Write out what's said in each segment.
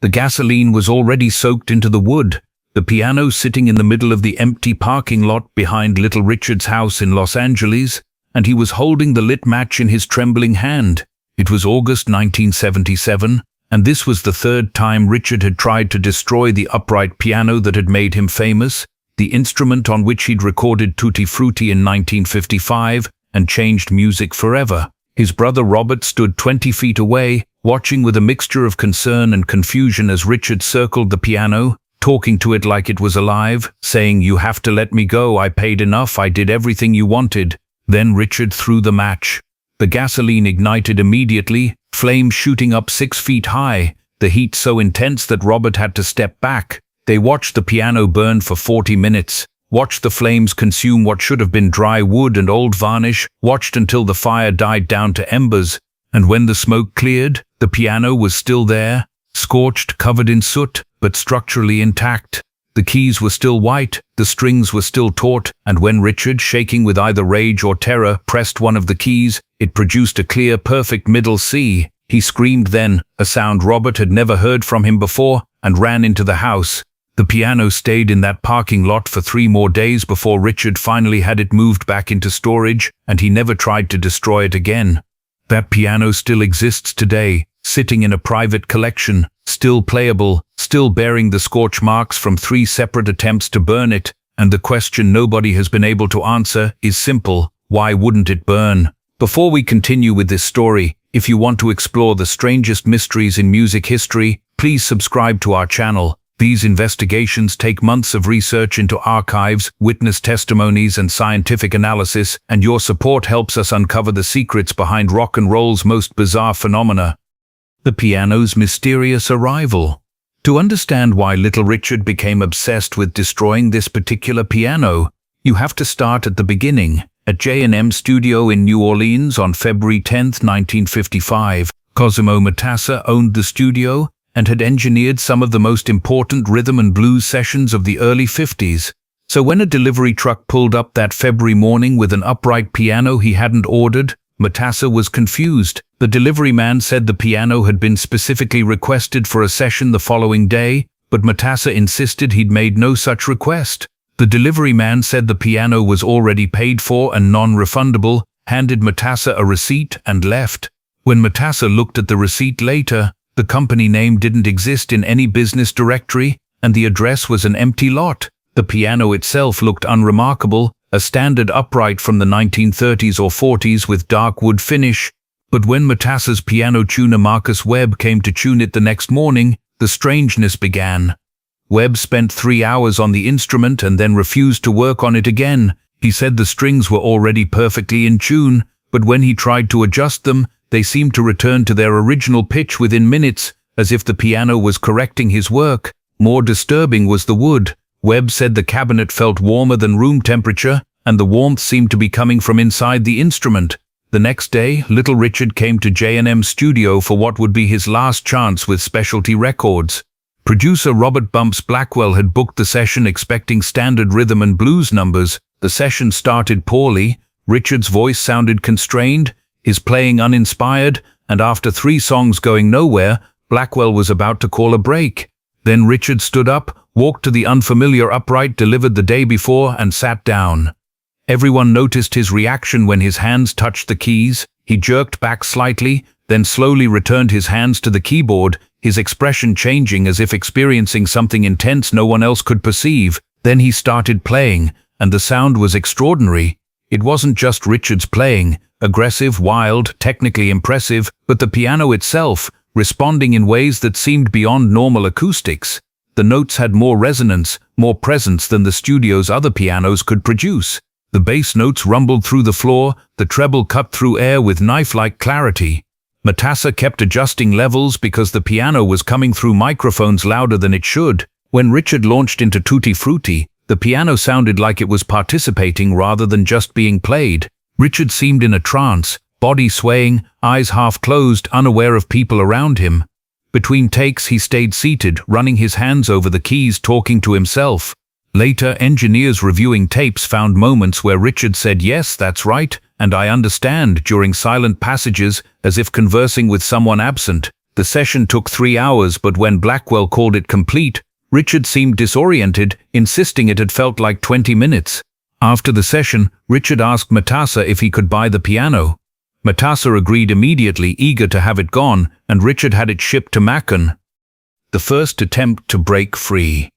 The gasoline was already soaked into the wood. The piano sitting in the middle of the empty parking lot behind Little Richard's house in Los Angeles, and he was holding the lit match in his trembling hand. It was August 1977, and this was the third time Richard had tried to destroy the upright piano that had made him famous, the instrument on which he'd recorded Tutti Frutti in 1955 and changed music forever. His brother Robert stood 20 feet away, watching with a mixture of concern and confusion as Richard circled the piano, talking to it like it was alive, saying, "You have to let me go, I paid enough, I did everything you wanted." Then Richard threw the match. The gasoline ignited immediately, flames shooting up 6 feet high, the heat so intense that Robert had to step back. They watched the piano burn for 40 minutes, watched the flames consume what should have been dry wood and old varnish, watched until the fire died down to embers, and when the smoke cleared, the piano was still there, scorched, covered in soot, but structurally intact. The keys were still white, the strings were still taut, and when Richard, shaking with either rage or terror, pressed one of the keys, it produced a clear, perfect middle C. He screamed then, a sound Robert had never heard from him before, and ran into the house. The piano stayed in that parking lot for 3 more days before Richard finally had it moved back into storage, and he never tried to destroy it again. That piano still exists today, sitting in a private collection, still playable, still bearing the scorch marks from 3 separate attempts to burn it, and the question nobody has been able to answer is simple: why wouldn't it burn? Before we continue with this story, if you want to explore the strangest mysteries in music history, please subscribe to our channel. These investigations take months of research into archives, witness testimonies, and scientific analysis, and your support helps us uncover the secrets behind rock and roll's most bizarre phenomena. The piano's mysterious arrival. To understand why Little Richard became obsessed with destroying this particular piano, you have to start at the beginning. At J&M Studio in New Orleans on February 10, 1955, Cosimo Matassa owned the studio and had engineered some of the most important rhythm and blues sessions of the early 50s. So when a delivery truck pulled up that February morning with an upright piano he hadn't ordered, Matassa was confused. The delivery man said the piano had been specifically requested for a session the following day, but Matassa insisted he'd made no such request. The delivery man said the piano was already paid for and non-refundable, handed Matassa a receipt and left. When Matassa looked at the receipt later, the company name didn't exist in any business directory, and the address was an empty lot. The piano itself looked unremarkable, a standard upright from the 1930s or 40s with dark wood finish. But when Matassa's piano tuner Marcus Webb came to tune it the next morning, the strangeness began. Webb spent 3 hours on the instrument and then refused to work on it again. He said the strings were already perfectly in tune, but when he tried to adjust them, they seemed to return to their original pitch within minutes, as if the piano was correcting his work. More disturbing was the wood. Webb said the cabinet felt warmer than room temperature, and the warmth seemed to be coming from inside the instrument. The next day, Little Richard came to J&M Studio for what would be his last chance with Specialty Records. Producer Robert "Bumps" Blackwell had booked the session expecting standard rhythm and blues numbers. The session started poorly. Richard's voice sounded constrained, his playing uninspired, and after 3 songs going nowhere, Blackwell was about to call a break. Then Richard stood up, walked to the unfamiliar upright delivered the day before, and sat down. Everyone noticed his reaction when his hands touched the keys. He jerked back slightly, then slowly returned his hands to the keyboard, his expression changing as if experiencing something intense no one else could perceive. Then he started playing, and the sound was extraordinary. It wasn't just Richard's playing, aggressive, wild, technically impressive, but the piano itself, responding in ways that seemed beyond normal acoustics. The notes had more resonance, more presence than the studio's other pianos could produce. The bass notes rumbled through the floor, the treble cut through air with knife-like clarity. Matassa kept adjusting levels because the piano was coming through microphones louder than it should. When Richard launched into Tutti Frutti, the piano sounded like it was participating rather than just being played. Richard seemed in a trance, body swaying, eyes half closed, unaware of people around him. Between takes he stayed seated, running his hands over the keys, talking to himself. Later, engineers reviewing tapes found moments where Richard said, "Yes, that's right, and I understand," during silent passages, as if conversing with someone absent. The session took 3 hours, but when Blackwell called it complete, Richard seemed disoriented, insisting it had felt like 20 minutes. After the session, Richard asked Matassa if he could buy the piano. Matassa agreed immediately, eager to have it gone, and Richard had it shipped to Macon. The first attempt to break free.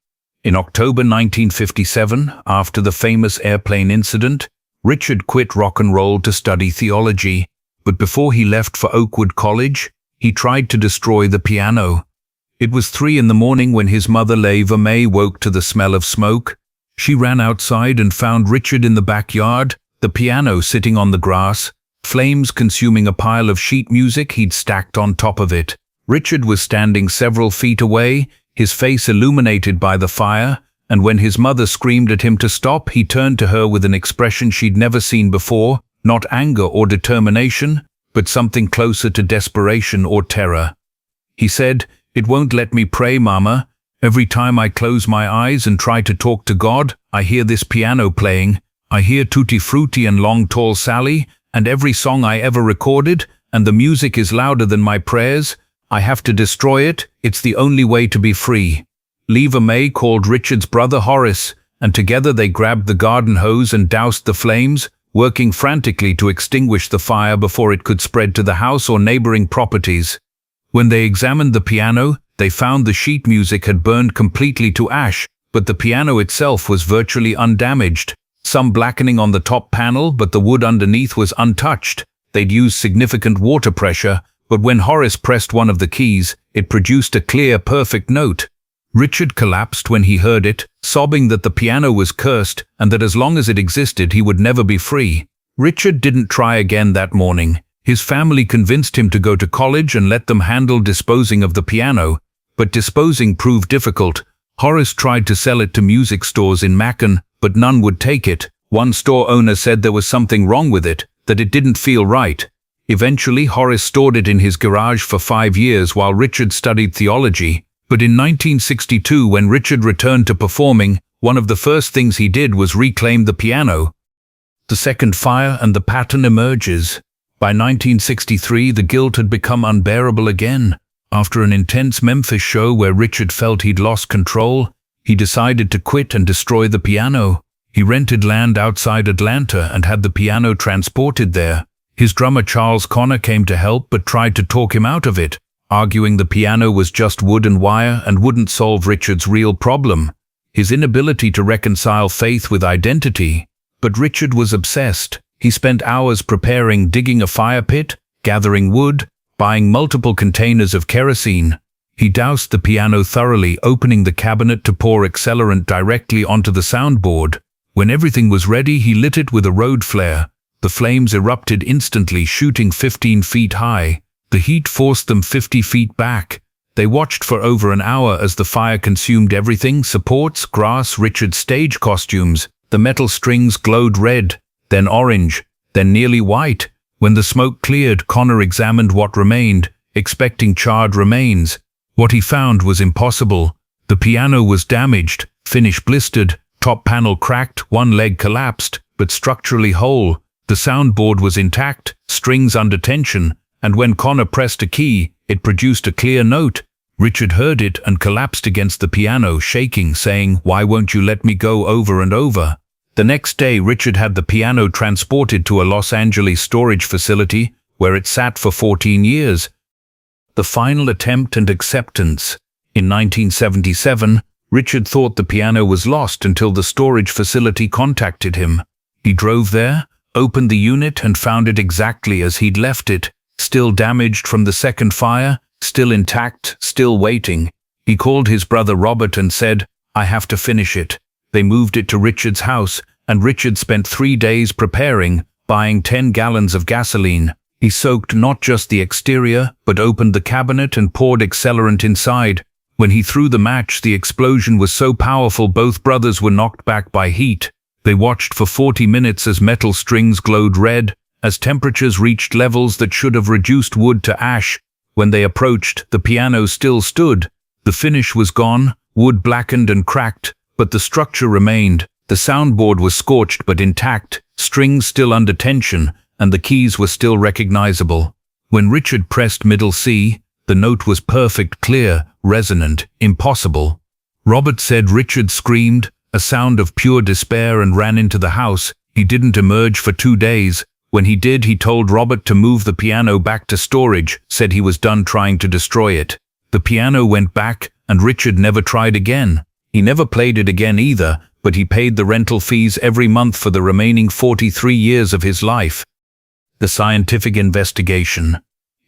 In October 1957, after the famous airplane incident, Richard quit rock and roll to study theology, but before he left for Oakwood College, he tried to destroy the piano. It was 3 in the morning when his mother, Leva May, woke to the smell of smoke. She ran outside and found Richard in the backyard, the piano sitting on the grass, flames consuming a pile of sheet music he'd stacked on top of it. Richard was standing several feet away, his face illuminated by the fire, and when his mother screamed at him to stop, he turned to her with an expression she'd never seen before, not anger or determination, but something closer to desperation or terror. He said, "It won't let me pray, Mama. Every time I close my eyes and try to talk to God, I hear this piano playing. I hear Tutti Frutti and Long Tall Sally, and every song I ever recorded, and the music is louder than my prayers. I have to destroy it. It's the only way to be free." Leva May called Richard's brother Horace, and together they grabbed the garden hose and doused the flames, working frantically to extinguish the fire before it could spread to the house or neighboring properties. When they examined the piano, they found the sheet music had burned completely to ash, but the piano itself was virtually undamaged. Some blackening on the top panel, but the wood underneath was untouched. They'd used significant water pressure, but when Horace pressed one of the keys, it produced a clear, perfect note. Richard collapsed when he heard it, sobbing that the piano was cursed and that as long as it existed he would never be free. Richard didn't try again that morning. His family convinced him to go to college and let them handle disposing of the piano, but disposing proved difficult. Horace tried to sell it to music stores in Macon, but none would take it. One store owner said there was something wrong with it, that it didn't feel right. Eventually, Horace stored it in his garage for 5 years while Richard studied theology. But in 1962, when Richard returned to performing, one of the first things he did was reclaim the piano. The second fire and the pattern emerges. By 1963, the guilt had become unbearable again. After an intense Memphis show where Richard felt he'd lost control, he decided to quit and destroy the piano. He rented land outside Atlanta and had the piano transported there. His drummer Charles Connor came to help but tried to talk him out of it, arguing the piano was just wood and wire and wouldn't solve Richard's real problem, his inability to reconcile faith with identity. But Richard was obsessed. He spent hours preparing, digging a fire pit, gathering wood, buying multiple containers of kerosene. He doused the piano thoroughly, opening the cabinet to pour accelerant directly onto the soundboard. When everything was ready, he lit it with a road flare. The flames erupted instantly, shooting 15 feet high. The heat forced them 50 feet back. They watched for over an hour as the fire consumed everything: supports, grass, Richard's stage costumes. The metal strings glowed red, then orange, then nearly white. When the smoke cleared, Connor examined what remained, expecting charred remains. What he found was impossible. The piano was damaged, finish blistered, top panel cracked, one leg collapsed, but structurally whole. The soundboard was intact, strings under tension, and when Connor pressed a key, it produced a clear note. Richard heard it and collapsed against the piano, shaking, saying, "Why won't you let me go?" over and over. The next day, Richard had the piano transported to a Los Angeles storage facility, where it sat for 14 years. The final attempt and acceptance. In 1977, Richard thought the piano was lost until the storage facility contacted him. He drove there, opened the unit, and found it exactly as he'd left it. Still damaged from the second fire, still intact, still waiting. He called his brother Robert and said, "I have to finish it." They moved it to Richard's house, and Richard spent 3 days preparing, buying 10 gallons of gasoline. He soaked not just the exterior, but opened the cabinet and poured accelerant inside. When he threw the match, the explosion was so powerful both brothers were knocked back by heat. They watched for 40 minutes as metal strings glowed red, as temperatures reached levels that should have reduced wood to ash. When they approached, the piano still stood. The finish was gone, wood blackened and cracked, but the structure remained. The soundboard was scorched but intact, strings still under tension, and the keys were still recognizable. When Richard pressed middle C, The note was perfect, clear, resonant, impossible. Robert said Richard screamed, a sound of pure despair, and ran into the house. He didn't emerge for 2 days. When he did, he told Robert to move the piano back to storage, said he was done trying to destroy it. The piano went back, and Richard never tried again. He never played it again either, but he paid the rental fees every month for the remaining 43 years of his life. The scientific investigation.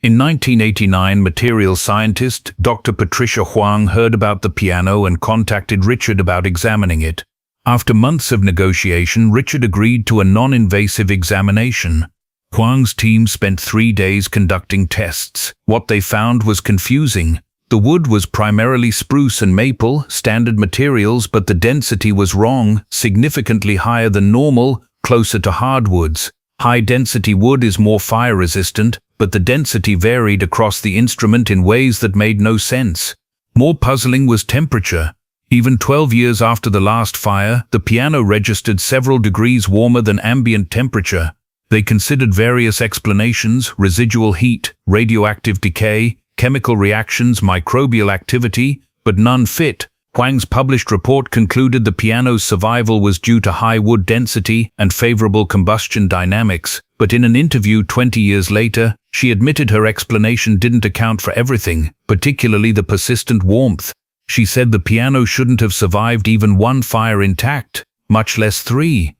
In 1989, material scientist Dr. Patricia Huang heard about the piano and contacted Richard about examining it. After months of negotiation, Richard agreed to a non-invasive examination. Huang's team spent 3 days conducting tests. What they found was confusing. The wood was primarily spruce and maple, standard materials, but the density was wrong, significantly higher than normal, closer to hardwoods. High-density wood is more fire-resistant, but the density varied across the instrument in ways that made no sense. More puzzling was temperature. Even 12 years after the last fire, the piano registered several degrees warmer than ambient temperature. They considered various explanations: residual heat, radioactive decay, chemical reactions, microbial activity, but none fit. Huang's published report concluded the piano's survival was due to high wood density and favorable combustion dynamics, but in an interview 20 years later, she admitted her explanation didn't account for everything, particularly the persistent warmth. She said the piano shouldn't have survived even 1 fire intact, much less 3.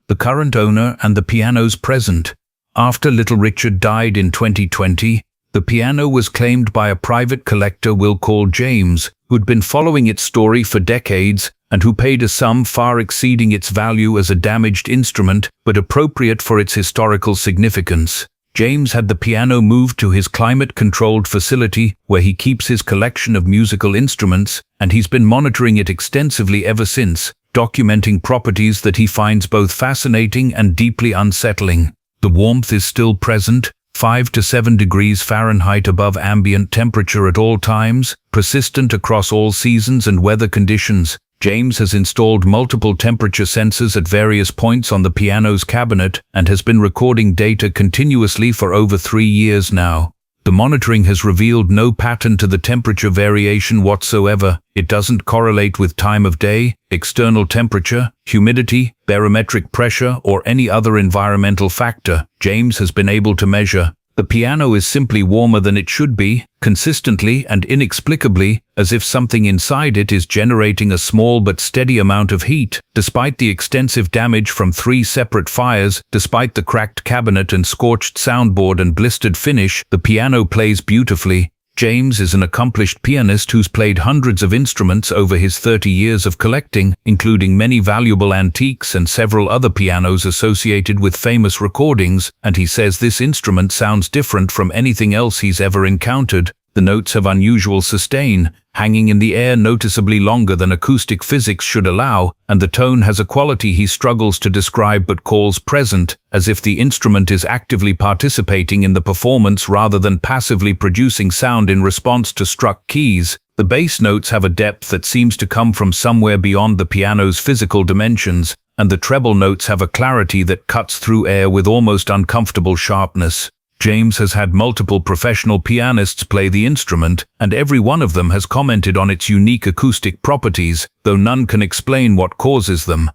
The current owner and the piano's present. After Little Richard died in 2020, the piano was claimed by a private collector Will called James, who'd been following its story for decades and who paid a sum far exceeding its value as a damaged instrument, but appropriate for its historical significance. James had the piano moved to his climate-controlled facility where he keeps his collection of musical instruments, and he's been monitoring it extensively ever since, documenting properties that he finds both fascinating and deeply unsettling. The warmth is still present, 5 to 7 degrees Fahrenheit above ambient temperature at all times, persistent across all seasons and weather conditions. James has installed multiple temperature sensors at various points on the piano's cabinet and has been recording data continuously for over 3 years now. The monitoring has revealed no pattern to the temperature variation whatsoever. It doesn't correlate with time of day, external temperature, humidity, barometric pressure, or any other environmental factor James has been able to measure. The piano is simply warmer than it should be, consistently and inexplicably, as if something inside it is generating a small but steady amount of heat. Despite the extensive damage from 3 separate fires, despite the cracked cabinet and scorched soundboard and blistered finish, the piano plays beautifully. James is an accomplished pianist who's played hundreds of instruments over his 30 years of collecting, including many valuable antiques and several other pianos associated with famous recordings, and he says this instrument sounds different from anything else he's ever encountered. The notes have unusual sustain, hanging in the air noticeably longer than acoustic physics should allow, and the tone has a quality he struggles to describe but calls present, as if the instrument is actively participating in the performance rather than passively producing sound in response to struck keys. The bass notes have a depth that seems to come from somewhere beyond the piano's physical dimensions, and the treble notes have a clarity that cuts through air with almost uncomfortable sharpness. James has had multiple professional pianists play the instrument, and every one of them has commented on its unique acoustic properties, though none can explain what causes them.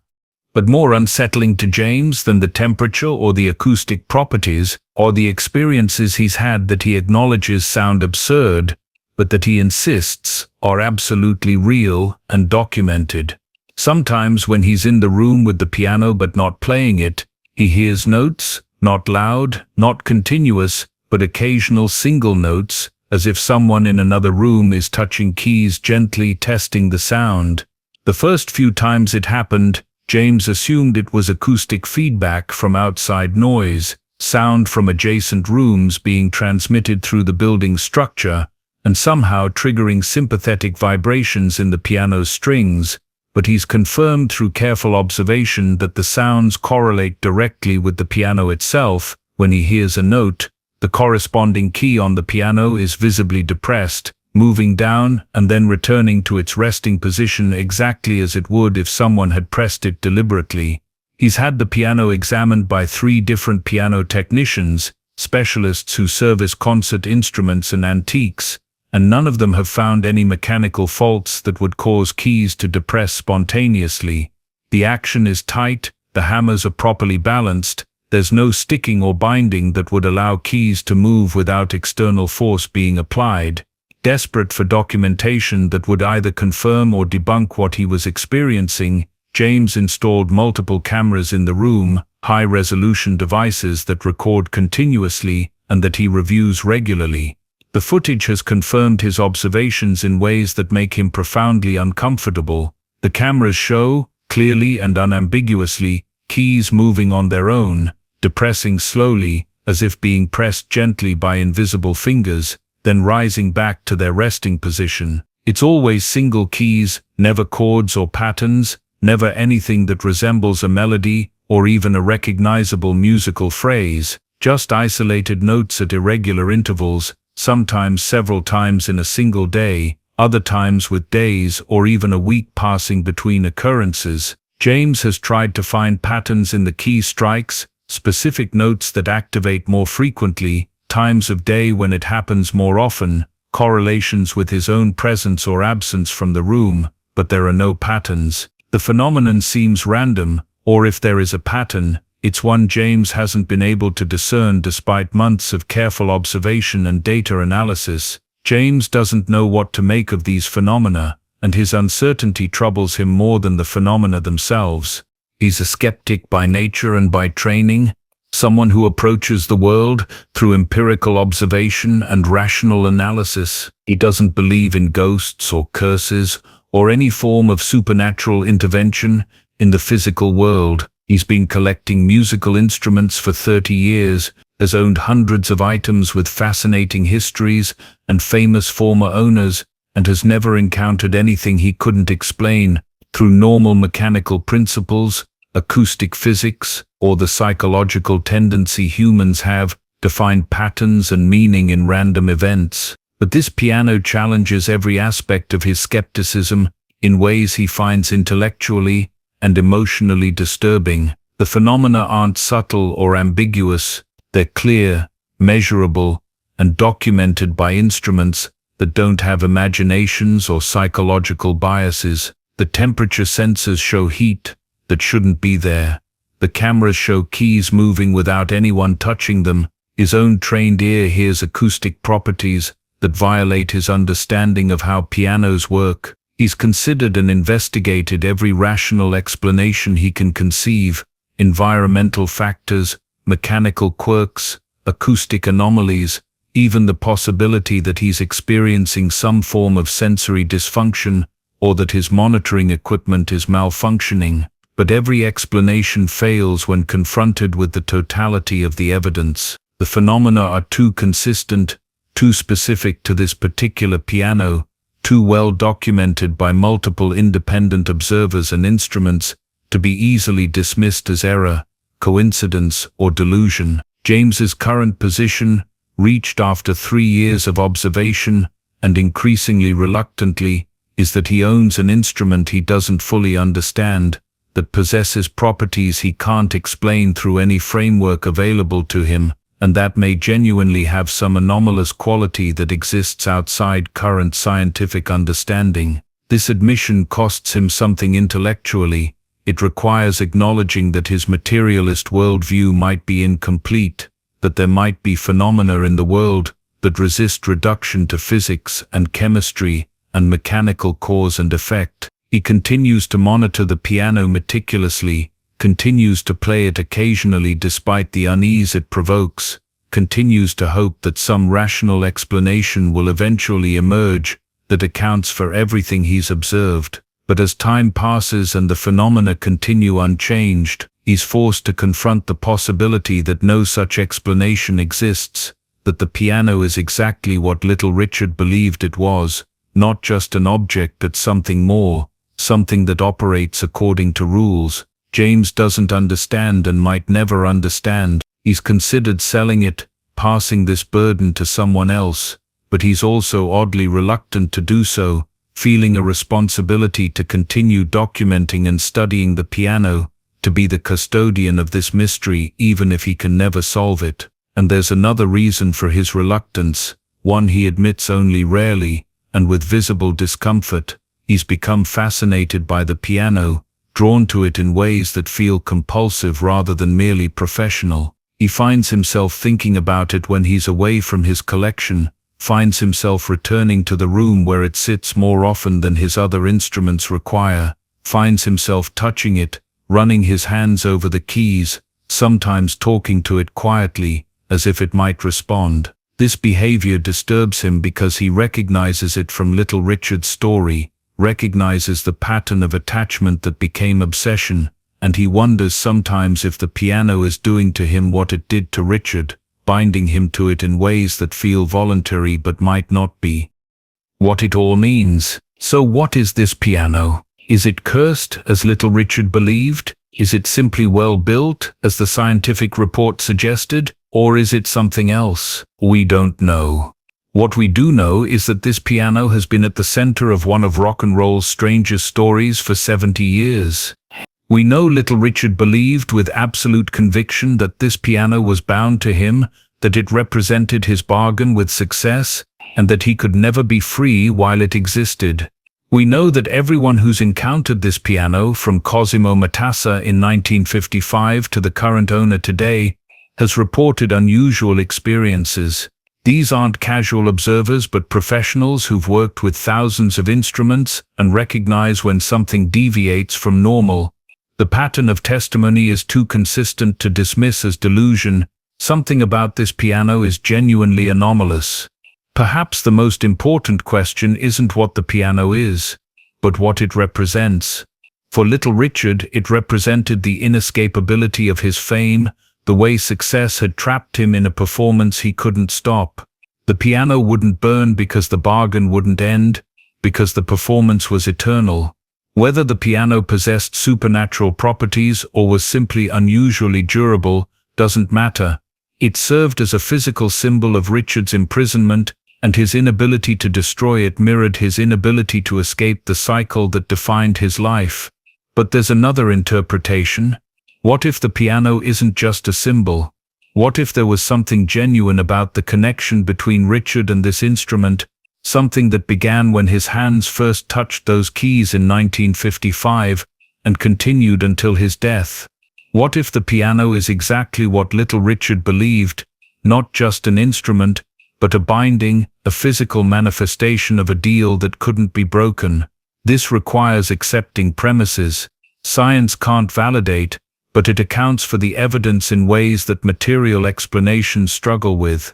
But more unsettling to James than the temperature or the acoustic properties, are the experiences he's had that he acknowledges sound absurd, but that he insists are absolutely real and documented. Sometimes when he's in the room with the piano but not playing it, he hears notes, not loud, not continuous, but occasional single notes, as if someone in another room is touching keys gently testing the sound. The first few times it happened, James assumed it was acoustic feedback from outside noise, sound from adjacent rooms being transmitted through the building's structure, and somehow triggering sympathetic vibrations in the piano's strings. But he's confirmed through careful observation that the sounds correlate directly with the piano itself. When he hears a note, the corresponding key on the piano is visibly depressed, moving down and then returning to its resting position exactly as it would if someone had pressed it deliberately. He's had the piano examined by 3 different piano technicians, specialists who service concert instruments and antiques, and none of them have found any mechanical faults that would cause keys to depress spontaneously. The action is tight, the hammers are properly balanced, there's no sticking or binding that would allow keys to move without external force being applied. Desperate for documentation that would either confirm or debunk what he was experiencing, James installed multiple cameras in the room, high-resolution devices that record continuously and that he reviews regularly. The footage has confirmed his observations in ways that make him profoundly uncomfortable. The cameras show, clearly and unambiguously, keys moving on their own, depressing slowly, as if being pressed gently by invisible fingers, then rising back to their resting position. It's always single keys, never chords or patterns, never anything that resembles a melody or even a recognizable musical phrase, just isolated notes at irregular intervals, sometimes several times in a single day, other times with days or even a week passing between occurrences. James has tried to find patterns in the key strikes, specific notes that activate more frequently, times of day when it happens more often, correlations with his own presence or absence from the room, but there are no patterns. The phenomenon seems random, or if there is a pattern, it's one James hasn't been able to discern despite months of careful observation and data analysis. James doesn't know what to make of these phenomena, and his uncertainty troubles him more than the phenomena themselves. He's a skeptic by nature and by training, someone who approaches the world through empirical observation and rational analysis. He doesn't believe in ghosts or curses or any form of supernatural intervention in the physical world. He's been collecting musical instruments for 30 years, has owned hundreds of items with fascinating histories and famous former owners, and has never encountered anything he couldn't explain through normal mechanical principles, acoustic physics, or the psychological tendency humans have to find patterns and meaning in random events. But this piano challenges every aspect of his skepticism in ways he finds intellectually and emotionally disturbing. The phenomena aren't subtle or ambiguous, they're clear, measurable, and documented by instruments that don't have imaginations or psychological biases. The temperature sensors show heat that shouldn't be there. The cameras show keys moving without anyone touching them. His own trained ear hears acoustic properties that violate his understanding of how pianos work. He's considered and investigated every rational explanation he can conceive: environmental factors, mechanical quirks, acoustic anomalies, even the possibility that he's experiencing some form of sensory dysfunction or that his monitoring equipment is malfunctioning. But every explanation fails when confronted with the totality of the evidence. The phenomena are too consistent, too specific to this particular piano, too well documented by multiple independent observers and instruments to be easily dismissed as error, coincidence, or delusion. James's current position, reached after 3 years of observation and increasingly reluctantly, is that he owns an instrument he doesn't fully understand, that possesses properties he can't explain through any framework available to him, and that may genuinely have some anomalous quality that exists outside current scientific understanding. This admission costs him something intellectually. It requires acknowledging that his materialist worldview might be incomplete, that there might be phenomena in the world that resist reduction to physics and chemistry and mechanical cause and effect. He continues to monitor the piano meticulously, continues to play it occasionally despite the unease it provokes, continues to hope that some rational explanation will eventually emerge that accounts for everything he's observed. But as time passes and the phenomena continue unchanged, he's forced to confront the possibility that no such explanation exists, that the piano is exactly what little Richard believed it was, not just an object but something more, something that operates according to rules. James doesn't understand and might never understand. He's considered selling it, passing this burden to someone else, but he's also oddly reluctant to do so, feeling a responsibility to continue documenting and studying the piano, to be the custodian of this mystery even if he can never solve it. And there's another reason for his reluctance, one he admits only rarely, and with visible discomfort. He's become fascinated by the piano, drawn to it in ways that feel compulsive rather than merely professional. He finds himself thinking about it when he's away from his collection, finds himself returning to the room where it sits more often than his other instruments require, finds himself touching it, running his hands over the keys, sometimes talking to it quietly, as if it might respond. This behavior disturbs him because he recognizes it from Little Richard's story, recognizes the pattern of attachment that became obsession, and he wonders sometimes if the piano is doing to him what it did to Richard, binding him to it in ways that feel voluntary but might not be. What it all means. So what is this piano? Is it cursed, as Little Richard believed? Is it simply well built, as the scientific report suggested? Or is it something else? We don't know. What we do know is that this piano has been at the center of one of rock and roll's strangest stories for 70 years. We know Little Richard believed with absolute conviction that this piano was bound to him, that it represented his bargain with success, and that he could never be free while it existed. We know that everyone who's encountered this piano, from Cosimo Matassa in 1955 to the current owner today, has reported unusual experiences. These aren't casual observers but professionals who've worked with thousands of instruments and recognize when something deviates from normal. The pattern of testimony is too consistent to dismiss as delusion. Something about this piano is genuinely anomalous. Perhaps the most important question isn't what the piano is, but what it represents. For Little Richard, it represented the inescapability of his fame, the way success had trapped him in a performance he couldn't stop. The piano wouldn't burn because the bargain wouldn't end, because the performance was eternal. Whether the piano possessed supernatural properties or was simply unusually durable doesn't matter. It served as a physical symbol of Richard's imprisonment, and his inability to destroy it mirrored his inability to escape the cycle that defined his life. But there's another interpretation. What if the piano isn't just a symbol? What if there was something genuine about the connection between Richard and this instrument, something that began when his hands first touched those keys in 1955 and continued until his death? What if the piano is exactly what Little Richard believed, not just an instrument, but a binding, a physical manifestation of a deal that couldn't be broken? This requires accepting premises. Science can't validate, but it accounts for the evidence in ways that material explanations struggle with.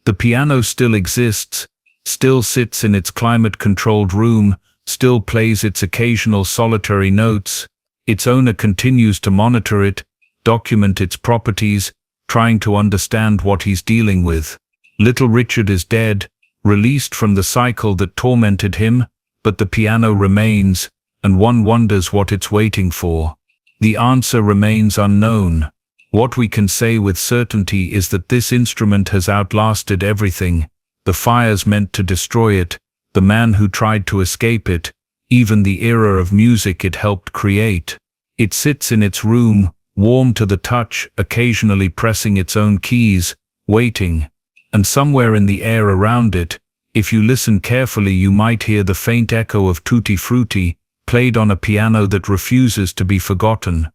The piano still exists, still sits in its climate-controlled room, still plays its occasional solitary notes. Its owner continues to monitor it, document its properties, trying to understand what he's dealing with. Little Richard is dead, released from the cycle that tormented him, but the piano remains, and one wonders what it's waiting for. The answer remains unknown. What we can say with certainty is that this instrument has outlasted everything: the fires meant to destroy it, the man who tried to escape it, even the era of music it helped create. It sits in its room, warm to the touch, occasionally pressing its own keys, waiting. And somewhere in the air around it, if you listen carefully, you might hear the faint echo of Tutti Frutti, played on a piano that refuses to be forgotten.